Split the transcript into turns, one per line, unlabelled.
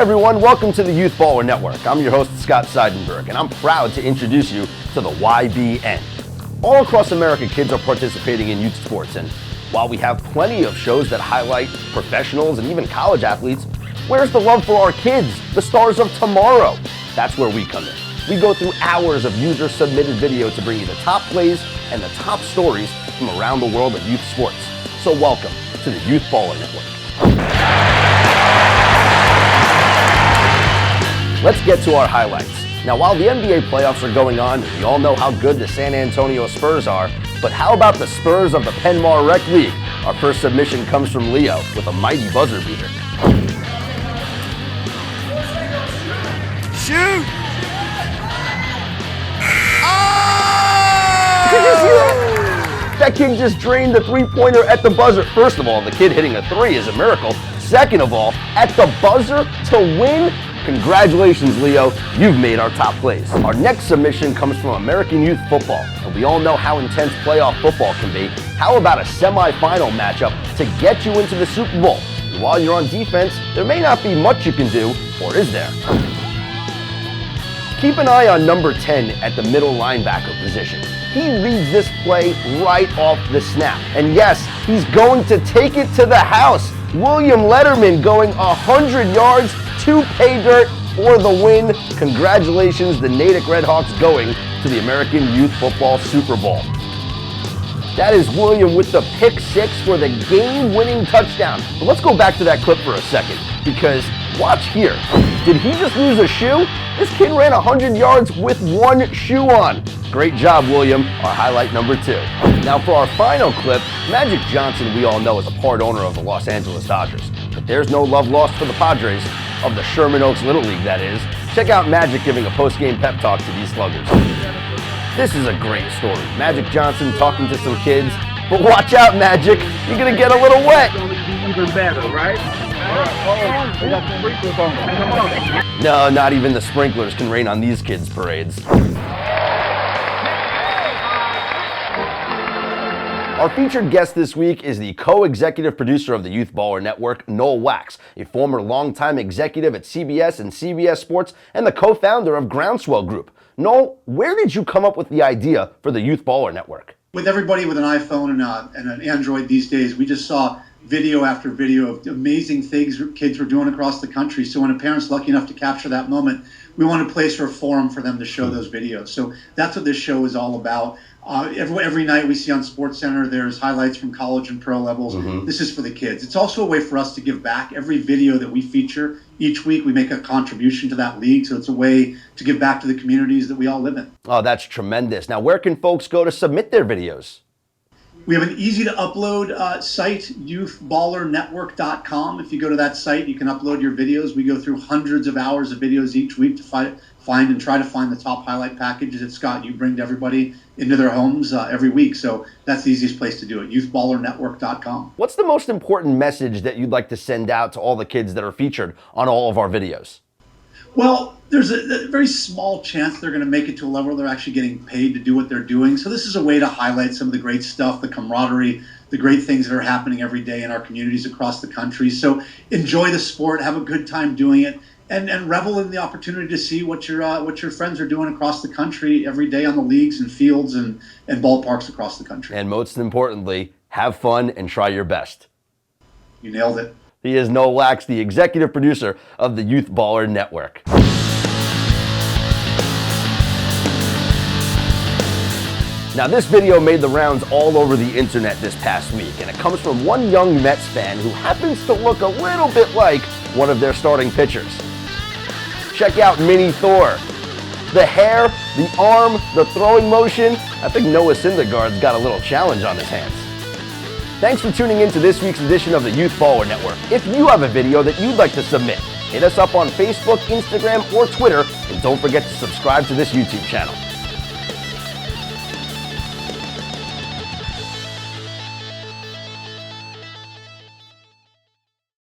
everyone, welcome to the Youth Baller Network. I'm your host, Scott Seidenberg, and I'm proud to introduce you to the YBN. All across America, kids are participating in youth sports, and while we have plenty of shows that highlight professionals and even college athletes, where's the love for our kids, the stars of tomorrow? That's where we come in. We go through hours of user-submitted video to bring you the top plays and the top stories from around the world of youth sports. So welcome to the Youth Baller Network. Let's get to our highlights. Now, while the NBA playoffs are going on, we all know how good the San Antonio Spurs are, but how about the Spurs of the Penmar Rec League? Our first submission comes from Leo with a mighty buzzer beater.
Shoot!
Did you see that? That kid just drained the three-pointer at the buzzer. First of all, the kid hitting a three is a miracle. Second of all, at the buzzer to win? Congratulations, Leo. You've made our top plays. Our next submission comes from American Youth Football, and we all know how intense playoff football can be. How about a semifinal matchup to get you into the Super Bowl? And while you're on defense, there may not be much you can do, or is there? Keep an eye on number 10 at the middle linebacker position. He reads this play right off the snap. And yes, he's going to take it to the house. William Letterman going 100 yards to pay dirt for the win. Congratulations, the Natick Redhawks going to the American Youth Football Super Bowl. That is William with the pick six for the game-winning touchdown. But let's go back to that clip for a second, because watch here. Did he just lose a shoe? This kid ran 100 yards with one shoe on. Great job, William, our highlight number 2. Now for our final clip, Magic Johnson we all know is a part owner of the Los Angeles Dodgers. But there's no love lost for the Padres, of the Sherman Oaks Little League that is. Check out Magic giving a post-game pep talk to these sluggers. This is a great story. Magic Johnson talking to some kids, but watch out, Magic, you're gonna get a little wet.
It's gonna be even better, right? They got the sprinklers on. Come on.
No, not even the sprinklers can rain on these kids' parades. Our featured guest this week is the co-executive producer of the Youth Baller Network, Noel Wax, a former longtime executive at CBS and CBS Sports, and the co-founder of Groundswell Group. Noel, where did you come up with the idea for the Youth Baller Network?
With everybody with an iPhone and an Android these days, we just saw video after video of amazing things kids were doing across the country. So when a parent's lucky enough to capture that moment, we want a place or a forum for them to show those videos. So that's what this show is all about. Every night we see on SportsCenter, there's highlights from college and pro levels. This is for the kids. It's also a way for us to give back. Every video that we feature each week, we make a contribution to that league. So it's a way to give back to the communities that we all live in.
Oh, that's tremendous. Now, where can folks go to submit their videos?
We have an easy to upload site, youthballernetwork.com. If you go to that site, you can upload your videos. We go through hundreds of hours of videos each week to find and try to find the top highlight packages that, Scott, you bring to everybody into their homes every week. So that's the easiest place to do it, youthballernetwork.com.
What's the most important message that you'd like to send out to all the kids that are featured on all of our videos?
Well, there's a very small chance they're going to make it to a level where they're actually getting paid to do what they're doing. So this is a way to highlight some of the great stuff, the camaraderie, the great things that are happening every day in our communities across the country. So enjoy the sport, have a good time doing it, and revel in the opportunity to see what your friends are doing across the country every day on the leagues and fields and ballparks across the country.
And most importantly, have fun and try your best.
You nailed it.
He is Noel Wax, the executive producer of the Youth Baller Network. Now, this video made the rounds all over the internet this past week, and it comes from one young Mets fan who happens to look a little bit like one of their starting pitchers. Check out Mini Thor. The hair, the arm, the throwing motion. I think Noah Syndergaard's got a little challenge on his hands. Thanks for tuning in to this week's edition of the Youth Baller Network. If you have a video that you'd like to submit, hit us up on Facebook, Instagram, or Twitter, and don't forget to subscribe to this YouTube channel.